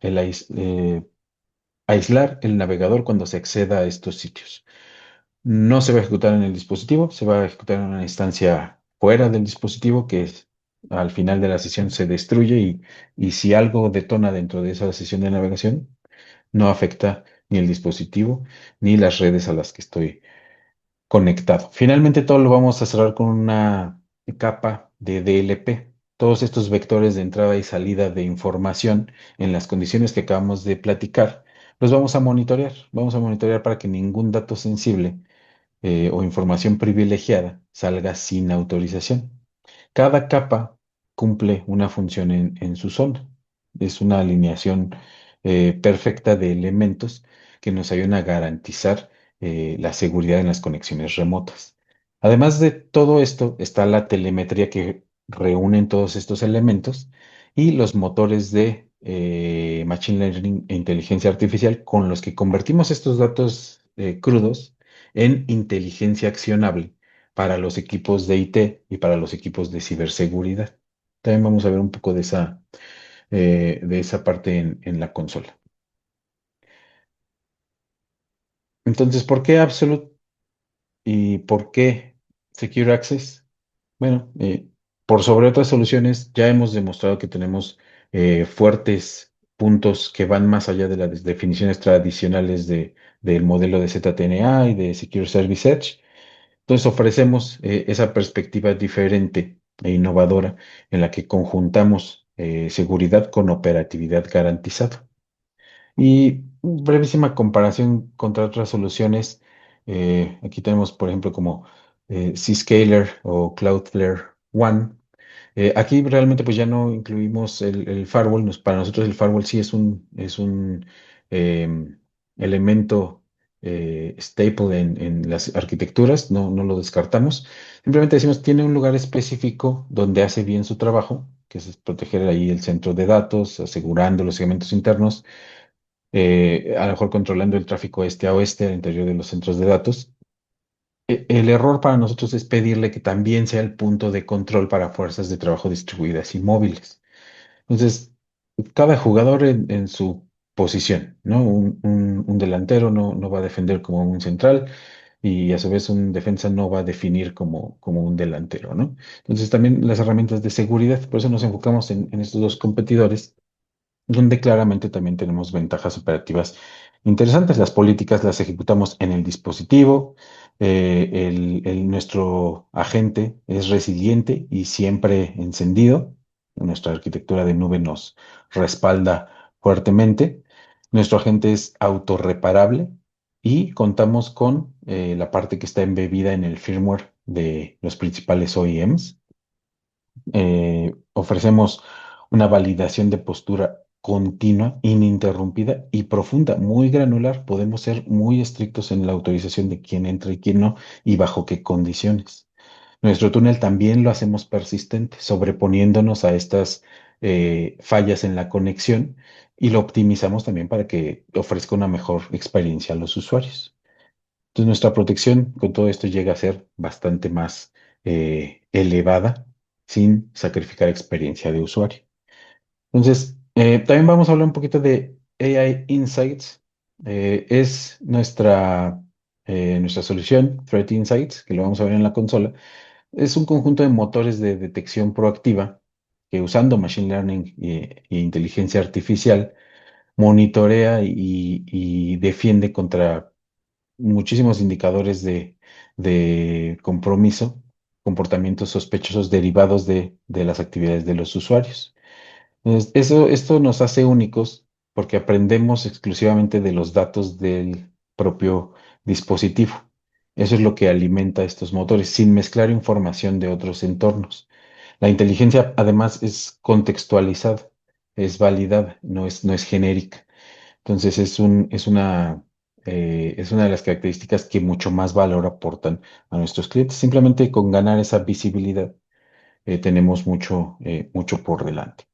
aislar el navegador cuando se acceda a estos sitios. No se va a ejecutar en el dispositivo, se va a ejecutar en una instancia fuera del dispositivo al final de la sesión se destruye y si algo detona dentro de esa sesión de navegación, no afecta ni el dispositivo ni las redes a las que estoy conectado. Finalmente todo lo vamos a cerrar con una capa de DLP. Todos estos vectores de entrada y salida de información en las condiciones que acabamos de platicar, los vamos a monitorear. Vamos a monitorear para que ningún dato sensible o información privilegiada salga sin autorización. Cada capa cumple una función en su zona. Es una alineación perfecta de elementos que nos ayudan a garantizar la seguridad en las conexiones remotas. Además de todo esto, está la telemetría que reúnen todos estos elementos y los motores de Machine Learning e inteligencia artificial con los que convertimos estos datos crudos en inteligencia accionable para los equipos de IT y para los equipos de ciberseguridad. También vamos a ver un poco de esa parte en la consola. Entonces, ¿por qué Absolute y por qué Secure Access? Bueno, por sobre otras soluciones, ya hemos demostrado que tenemos fuertes puntos que van más allá de las definiciones tradicionales del modelo de ZTNA y de Secure Service Edge. Entonces ofrecemos esa perspectiva diferente e innovadora en la que conjuntamos seguridad con operatividad garantizada. Y brevísima comparación contra otras soluciones. Aquí tenemos, por ejemplo, como Zscaler o Cloudflare. One. Aquí realmente pues ya no incluimos el firewall. Para nosotros el firewall sí es un em, elemento staple en las arquitecturas, no lo descartamos. Simplemente decimos, tiene un lugar específico donde hace bien su trabajo, que es proteger ahí el centro de datos, asegurando los segmentos internos, a lo mejor controlando el tráfico este a oeste al interior de los centros de datos. El error para nosotros es pedirle que también sea el punto de control para fuerzas de trabajo distribuidas y móviles. Entonces, cada jugador en su posición, ¿no? Un delantero no va a defender como un central y a su vez un defensa no va a definir como un delantero, ¿no? Entonces, también las herramientas de seguridad, por eso nos enfocamos en estos dos competidores donde claramente también tenemos ventajas operativas interesantes. Las políticas las ejecutamos en el dispositivo, nuestro agente es resiliente y siempre encendido. Nuestra arquitectura de nube nos respalda fuertemente. Nuestro agente es autorreparable y contamos con la parte que está embebida en el firmware de los principales OEMs. Ofrecemos una validación de postura continua, ininterrumpida y profunda, muy granular. Podemos ser muy estrictos en la autorización de quién entra y quién no y bajo qué condiciones. Nuestro túnel también lo hacemos persistente, sobreponiéndonos a estas fallas en la conexión y lo optimizamos también para que ofrezca una mejor experiencia a los usuarios. Entonces, nuestra protección con todo esto llega a ser bastante más elevada sin sacrificar experiencia de usuario. Entonces, también vamos a hablar un poquito de AI Insights. Es nuestra solución, Threat Insights, que lo vamos a ver en la consola. Es un conjunto de motores de detección proactiva que usando Machine Learning e inteligencia artificial monitorea y defiende contra muchísimos indicadores de compromiso, comportamientos sospechosos derivados de las actividades de los usuarios. Entonces, esto nos hace únicos porque aprendemos exclusivamente de los datos del propio dispositivo. Eso es lo que alimenta estos motores, sin mezclar información de otros entornos. La inteligencia, además, es contextualizada, es validada, no es genérica. Entonces es una de las características que mucho más valor aportan a nuestros clientes. Simplemente con ganar esa visibilidad tenemos mucho por delante.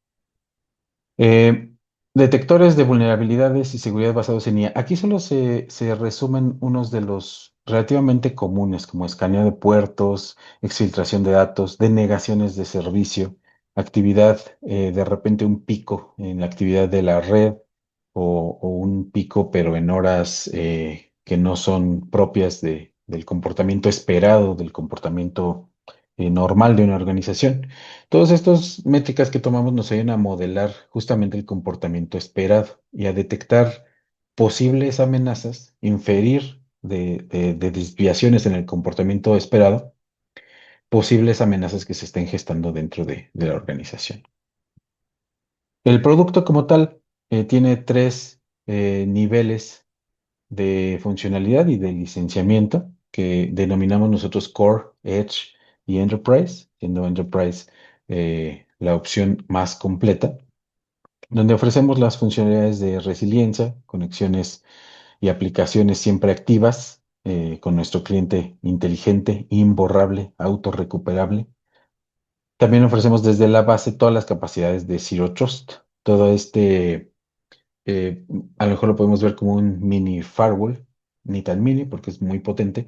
Eh, Detectores de vulnerabilidades y seguridad basados en IA. Aquí solo se resumen unos de los relativamente comunes, como escaneo de puertos, exfiltración de datos, denegaciones de servicio, actividad, de repente un pico en la actividad de la red o un pico, pero en horas que no son propias del comportamiento esperado, del comportamiento normal de una organización. Todas estas métricas que tomamos nos ayudan a modelar justamente el comportamiento esperado y a detectar posibles amenazas, inferir de desviaciones en el comportamiento esperado, posibles amenazas que se estén gestando dentro de la organización. El producto como tal tiene tres niveles de funcionalidad y de licenciamiento que denominamos nosotros Core, Edge y Enterprise, siendo Enterprise la opción más completa, donde ofrecemos las funcionalidades de resiliencia, conexiones y aplicaciones siempre activas con nuestro cliente inteligente, imborrable, autorrecuperable. También ofrecemos desde la base todas las capacidades de Zero Trust. Todo eh, a lo mejor lo podemos ver como un mini firewall, ni tan mini porque es muy potente,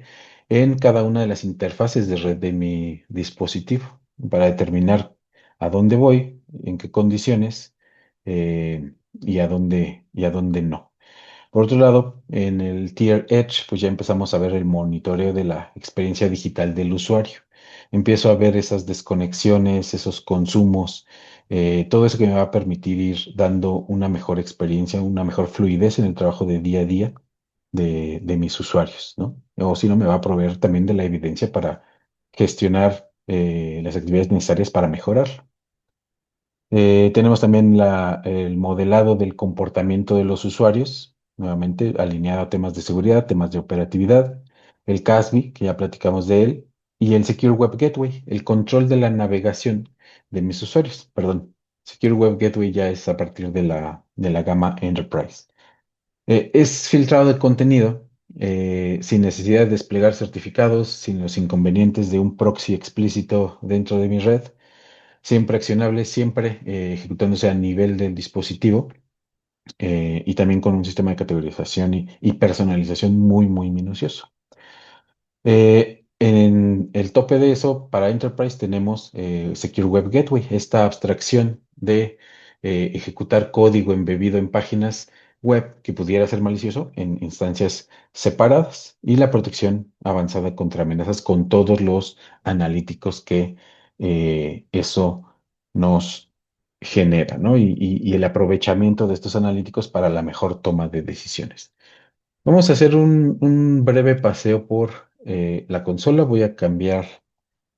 en cada una de las interfaces de red de mi dispositivo para determinar a dónde voy, en qué condiciones y a dónde no. Por otro lado, en el Tier Edge, pues ya empezamos a ver el monitoreo de la experiencia digital del usuario. Empiezo a ver esas desconexiones, esos consumos, todo eso que me va a permitir ir dando una mejor experiencia, una mejor fluidez en el trabajo de día a día de mis usuarios, ¿no? O si no, me va a proveer también de la evidencia para gestionar las actividades necesarias para mejorar. Tenemos también el modelado del comportamiento de los usuarios, nuevamente alineado a temas de seguridad, temas de operatividad, el CASB, que ya platicamos de él, y el Secure Web Gateway, el control de la navegación de mis usuarios. Perdón, Secure Web Gateway ya es a partir de la gama Enterprise. Es filtrado de contenido sin necesidad de desplegar certificados, sin los inconvenientes de un proxy explícito dentro de mi red, siempre accionable, siempre ejecutándose a nivel del dispositivo y también con un sistema de categorización y personalización muy, muy minucioso. En el tope de eso, para Enterprise tenemos Secure Web Gateway, esta abstracción de ejecutar código embebido en páginas web que pudiera ser malicioso en instancias separadas y la protección avanzada contra amenazas con todos los analíticos que eso nos genera, ¿no? Y el aprovechamiento de estos analíticos para la mejor toma de decisiones. Vamos a hacer un breve paseo por la consola. Voy a cambiar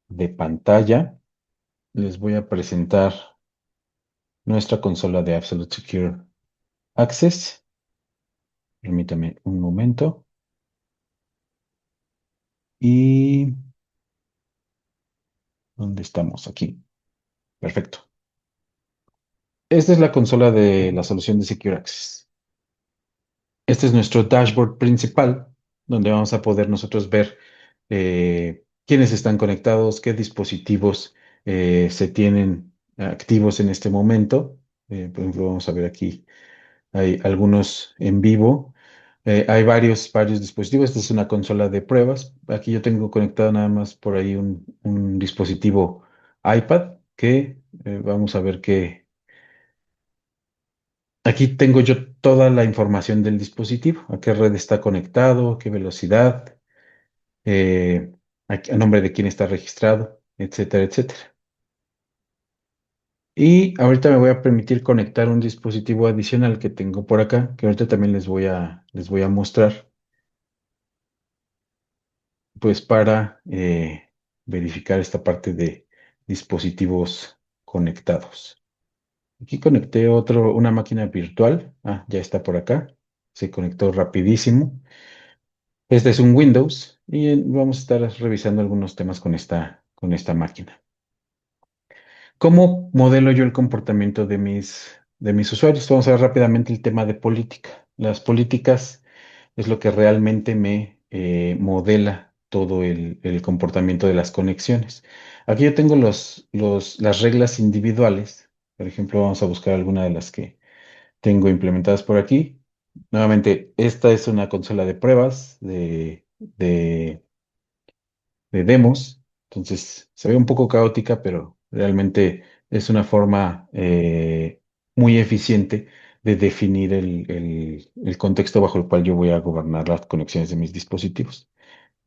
de pantalla. Les voy a presentar nuestra consola de Absolute Secure Access. Permítame un momento. ¿Y dónde estamos? Aquí. Perfecto. Esta es la consola de la solución de Secure Access. Este es nuestro dashboard principal, donde vamos a poder nosotros ver quiénes están conectados, qué dispositivos se tienen activos en este momento. Por ejemplo, vamos a ver aquí, hay algunos en vivo. Hay varios dispositivos. Esta es una consola de pruebas. Aquí yo tengo conectado nada más por ahí un dispositivo iPad que vamos a ver que aquí tengo yo toda la información del dispositivo, a qué red está conectado, qué velocidad, eh, a nombre de quién está registrado, etcétera, etcétera. Y ahorita me voy a permitir conectar un dispositivo adicional que tengo por acá, que ahorita también les voy a mostrar, pues para verificar esta parte de dispositivos conectados. Aquí conecté una máquina virtual. Ah, ya está por acá. Se conectó rapidísimo. Este es un Windows y vamos a estar revisando algunos temas con esta máquina. ¿Cómo modelo yo el comportamiento de mis usuarios? Vamos a ver rápidamente el tema de política. Las políticas es lo que realmente me modela todo el comportamiento de las conexiones. Aquí yo tengo las reglas individuales. Por ejemplo, vamos a buscar alguna de las que tengo implementadas por aquí. Nuevamente, esta es una consola de pruebas de demos. Entonces, se ve un poco caótica, pero realmente es una forma muy eficiente de definir el contexto bajo el cual yo voy a gobernar las conexiones de mis dispositivos.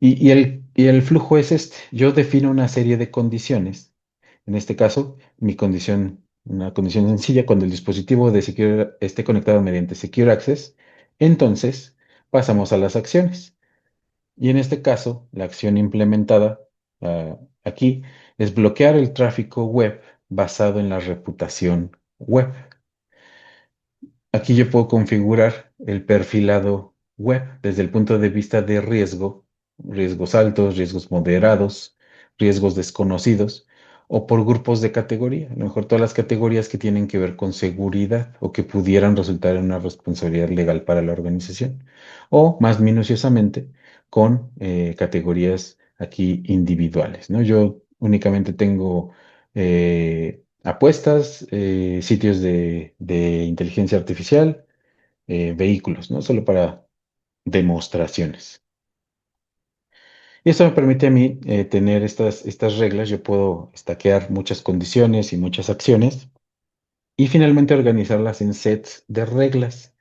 Y el flujo es este. Yo defino una serie de condiciones. En este caso, una condición sencilla, cuando el dispositivo de Secure esté conectado mediante Secure Access, entonces pasamos a las acciones. Y en este caso, la acción implementada aquí es bloquear el tráfico web basado en la reputación web. Aquí yo puedo configurar el perfilado web desde el punto de vista de riesgo, riesgos altos, riesgos moderados, riesgos desconocidos, o por grupos de categoría. A lo mejor todas las categorías que tienen que ver con seguridad o que pudieran resultar en una responsabilidad legal para la organización. O más minuciosamente con categorías aquí individuales, ¿no? Yo únicamente tengo apuestas, sitios de inteligencia artificial, vehículos, ¿no? Solo para demostraciones. Y eso me permite a mí tener estas reglas. Yo puedo estaquear muchas condiciones y muchas acciones y finalmente organizarlas en sets de reglas.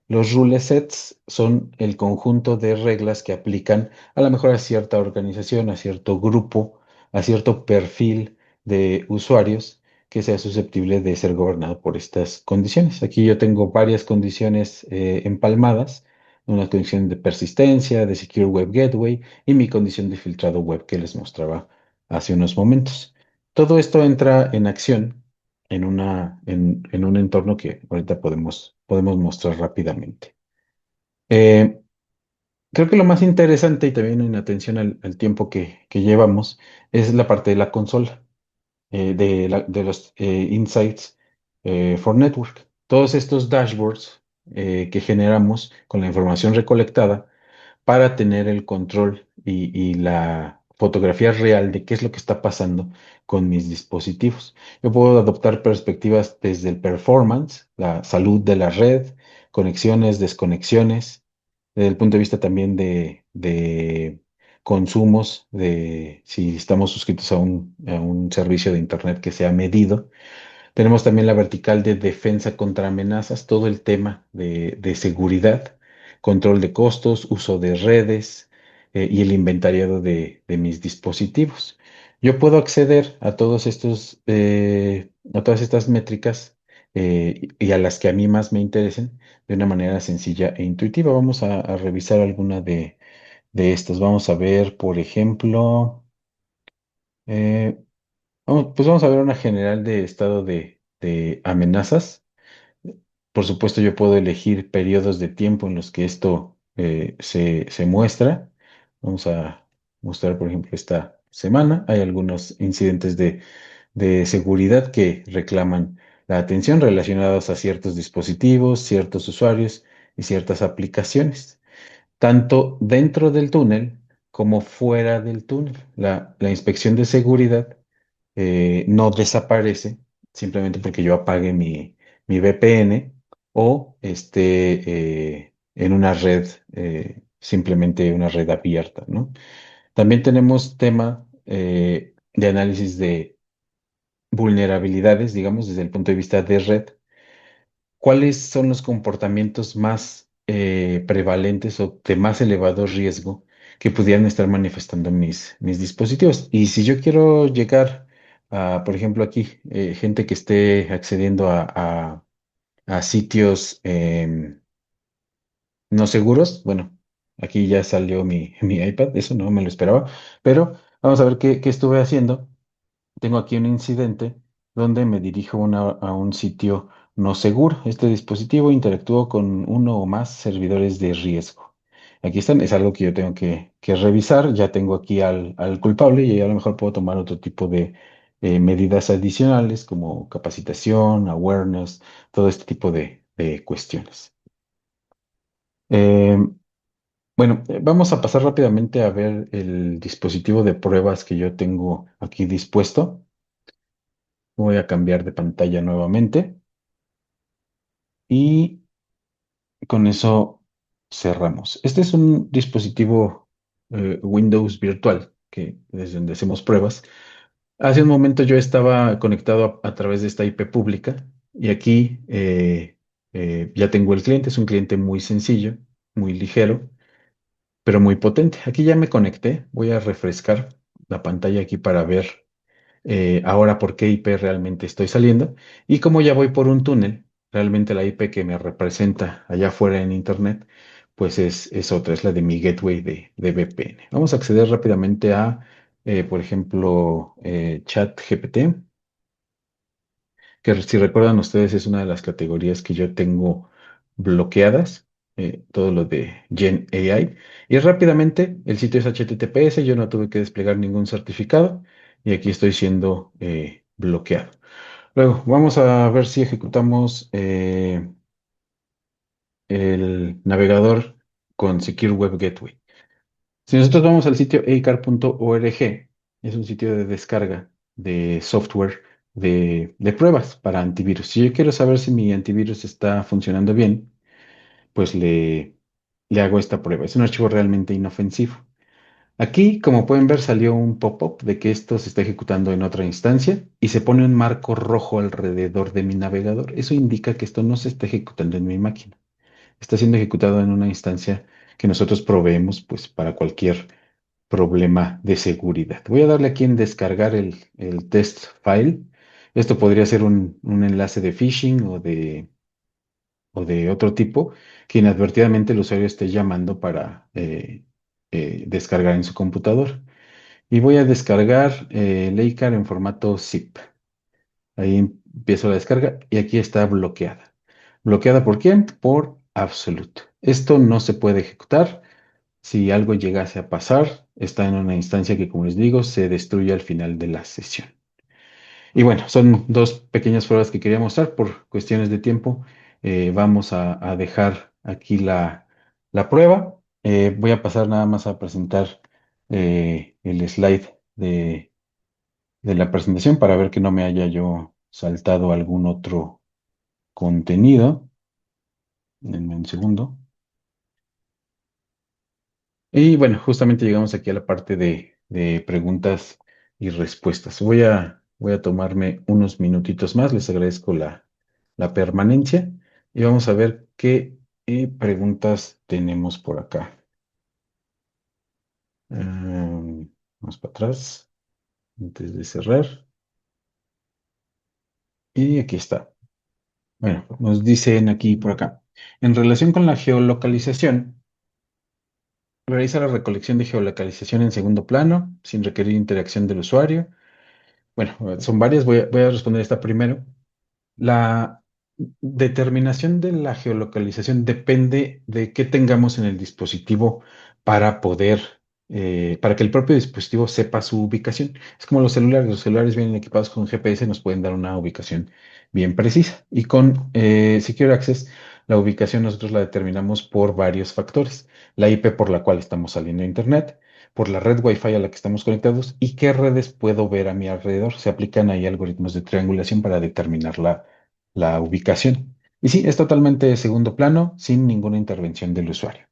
Los rule sets son el conjunto de reglas que aplican a lo mejor a cierta organización, a cierto grupo, a cierto perfil de usuarios que sea susceptible de ser gobernado por estas condiciones. Aquí yo tengo varias condiciones empalmadas, una condición de persistencia, de Secure Web Gateway y mi condición de filtrado web que les mostraba hace unos momentos. Todo esto entra en acción en un entorno que ahorita podemos mostrar rápidamente. Eh, Creo que lo más interesante y también en atención al tiempo que llevamos es la parte de la consola, de los Insights for Network. Todos estos dashboards que generamos con la información recolectada para tener el control y la fotografía real de qué es lo que está pasando con mis dispositivos. Yo puedo adoptar perspectivas desde el performance, la salud de la red, conexiones, desconexiones, desde el punto de vista también de consumos, de si estamos suscritos a un servicio de Internet que sea medido. Tenemos también la vertical de defensa contra amenazas, todo el tema de seguridad, control de costos, uso de redes y el inventariado de mis dispositivos. Yo puedo acceder a todos estos, a todas estas métricas y a las que a mí más me interesen de una manera sencilla e intuitiva. Vamos a revisar alguna de estas. Vamos a ver, por ejemplo, eh, pues vamos a ver una general de estado de amenazas. Por supuesto, yo puedo elegir periodos de tiempo en los que esto se muestra. Vamos a mostrar, por ejemplo, esta semana. Hay algunos incidentes de seguridad que reclaman la atención relacionados a ciertos dispositivos, ciertos usuarios y ciertas aplicaciones, tanto dentro del túnel como fuera del túnel. La inspección de seguridad no desaparece simplemente porque yo apague mi VPN o esté en una red, simplemente una red abierta, ¿no? También tenemos tema de análisis de vulnerabilidades, digamos, desde el punto de vista de red. ¿Cuáles son los comportamientos más prevalentes o de más elevado riesgo que pudieran estar manifestando mis dispositivos? Y si yo quiero llegar a, por ejemplo, aquí, gente que esté accediendo a sitios no seguros, bueno, aquí ya salió mi iPad, eso no me lo esperaba, pero vamos a ver qué estuve haciendo. Tengo aquí un incidente donde me dirijo a un sitio no seguro. Este dispositivo interactuó con uno o más servidores de riesgo. Aquí están, es algo que yo tengo que revisar. Ya tengo aquí al culpable y a lo mejor puedo tomar otro tipo de medidas adicionales como capacitación, awareness, todo este tipo de cuestiones. Eh, bueno, vamos a pasar rápidamente a ver el dispositivo de pruebas que yo tengo aquí dispuesto. Voy a cambiar de pantalla nuevamente y con eso cerramos. Este es un dispositivo Windows virtual que desde donde hacemos pruebas. Hace un momento yo estaba conectado a través de esta IP pública y aquí ya tengo el cliente. Es un cliente muy sencillo, muy ligero, pero muy potente. Aquí ya me conecté. Voy a refrescar la pantalla aquí para ver ahora por qué IP realmente estoy saliendo. Y como ya voy por un túnel, realmente la IP que me representa allá afuera en Internet, pues es otra, es la de mi gateway de VPN. Vamos a acceder rápidamente a, por ejemplo, ChatGPT, que si recuerdan ustedes es una de las categorías que yo tengo bloqueadas, todo lo de Gen AI. Y rápidamente, el sitio es HTTPS, yo no tuve que desplegar ningún certificado y aquí estoy siendo bloqueado. Luego, vamos a ver si ejecutamos el navegador con Secure Web Gateway. Si nosotros vamos al sitio acar.org, es un sitio de descarga de software de pruebas para antivirus. Si yo quiero saber si mi antivirus está funcionando bien, pues le hago esta prueba. Es un archivo realmente inofensivo. Aquí, como pueden ver, salió un pop-up de que esto se está ejecutando en otra instancia y se pone un marco rojo alrededor de mi navegador. Eso indica que esto no se está ejecutando en mi máquina. Está siendo ejecutado en una instancia que nosotros proveemos pues para cualquier problema de seguridad. Voy a darle aquí en descargar el test file. Esto podría ser un enlace de phishing o de otro tipo que inadvertidamente el usuario esté llamando para descargar en su computador. Y voy a descargar Leicar en formato zip. Ahí empiezo la descarga y aquí está bloqueada. ¿Bloqueada por quién? Por Absolute. Esto no se puede ejecutar Si algo llegase a pasar, está en una instancia que, como les digo, se destruye al final de la sesión. Y bueno, son dos pequeñas pruebas que quería mostrar por cuestiones de tiempo. Vamos a dejar aquí la prueba. Voy a pasar nada más a presentar el slide de la presentación para ver que no me haya yo saltado algún otro contenido. Denme un segundo. Y bueno, justamente llegamos aquí a la parte de preguntas y respuestas. Voy a tomarme unos minutitos más. Les agradezco la permanencia y vamos a ver qué preguntas tenemos por acá. Vamos para atrás antes de cerrar. Y aquí está. Bueno, nos dicen aquí por acá. En relación con la geolocalización, realiza la recolección de geolocalización en segundo plano, sin requerir interacción del usuario. Bueno, son varias. Voy a responder esta primero. La determinación de la geolocalización depende de qué tengamos en el dispositivo para poder, para que el propio dispositivo sepa su ubicación. Es como los celulares. Los celulares vienen equipados con GPS, nos pueden dar una ubicación bien precisa. Y con Secure Access, la ubicación nosotros la determinamos por varios factores. La IP por la cual estamos saliendo a Internet, por la red Wi-Fi a la que estamos conectados y qué redes puedo ver a mi alrededor. Se aplican ahí algoritmos de triangulación para determinar la ubicación. Y sí, es totalmente de segundo plano, sin ninguna intervención del usuario.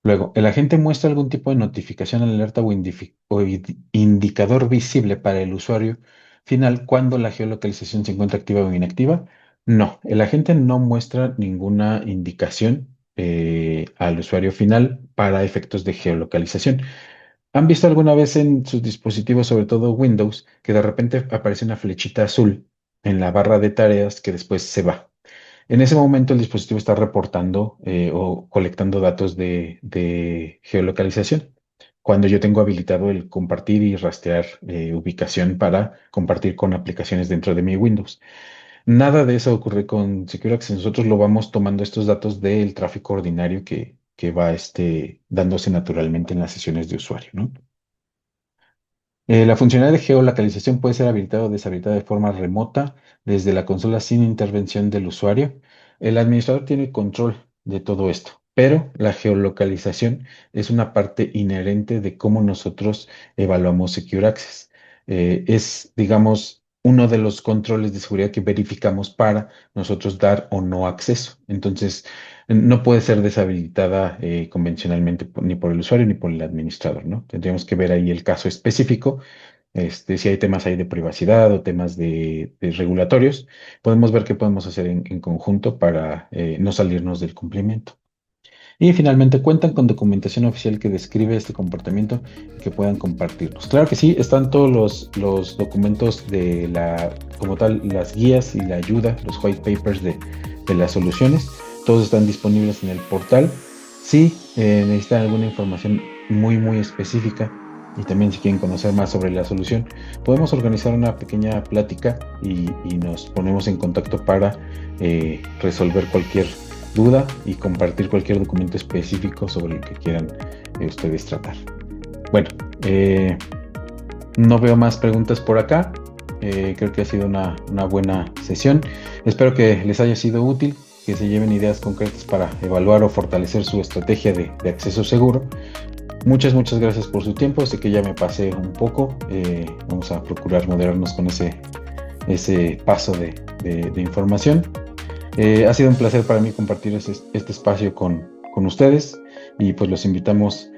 Luego, el agente muestra algún tipo de notificación, alerta o indicador visible para el usuario final cuando la geolocalización se encuentra activa o inactiva. No, el agente no muestra ninguna indicación al usuario final para efectos de geolocalización. ¿Han visto alguna vez en sus dispositivos, sobre todo Windows, que de repente aparece una flechita azul en la barra de tareas que después se va? En ese momento el dispositivo está reportando o colectando datos de geolocalización. Cuando yo tengo habilitado el compartir y rastrear ubicación para compartir con aplicaciones dentro de mi Windows. Nada de eso ocurre con Secure Access. Nosotros lo vamos tomando estos datos del tráfico ordinario que va dándose naturalmente en las sesiones de usuario, ¿no? La funcionalidad de geolocalización puede ser habilitada o deshabilitada de forma remota desde la consola sin intervención del usuario. El administrador tiene control de todo esto, pero la geolocalización es una parte inherente de cómo nosotros evaluamos Secure Access. Es, digamos, uno de los controles de seguridad que verificamos para nosotros dar o no acceso. Entonces, no puede ser deshabilitada convencionalmente ni por el usuario ni por el administrador, ¿no? Tendríamos que ver ahí el caso específico, si hay temas ahí de privacidad o temas de regulatorios, podemos ver qué podemos hacer en conjunto para no salirnos del cumplimiento. Y finalmente, cuentan con documentación oficial que describe este comportamiento y que puedan compartirlos. Claro que sí, están todos los documentos como tal, las guías y la ayuda, los white papers de las soluciones. Todos están disponibles en el portal. Si necesitan alguna información muy específica y también si quieren conocer más sobre la solución, podemos organizar una pequeña plática y nos ponemos en contacto para resolver cualquier duda y compartir cualquier documento específico sobre el que quieran ustedes tratar. Bueno, no veo más preguntas por acá. Creo que ha sido una buena sesión. Espero que les haya sido útil, que se lleven ideas concretas para evaluar o fortalecer su estrategia de acceso seguro. Muchas gracias por su tiempo. Sé que ya me pasé un poco. Vamos a procurar moderarnos con ese paso de información. Ha sido un placer para mí compartir este espacio con ustedes y pues los invitamos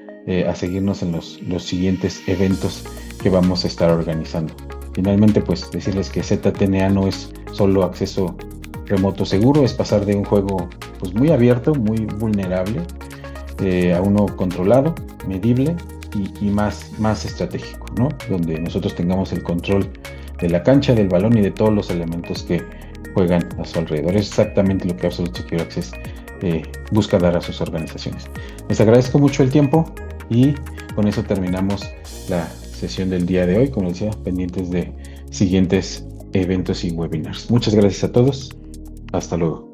a seguirnos en los siguientes eventos que vamos a estar organizando. Finalmente, pues decirles que ZTNA no es solo acceso remoto seguro, es pasar de un juego pues muy abierto, muy vulnerable, a uno controlado, medible y más estratégico, ¿no? Donde nosotros tengamos el control de la cancha, del balón y de todos los elementos que juegan a su alrededor. Es exactamente lo que Absolute Secure Access busca dar a sus organizaciones. Les agradezco mucho el tiempo y con eso terminamos la sesión del día de hoy. Como decía, pendientes de siguientes eventos y webinars. Muchas gracias a todos. Hasta luego.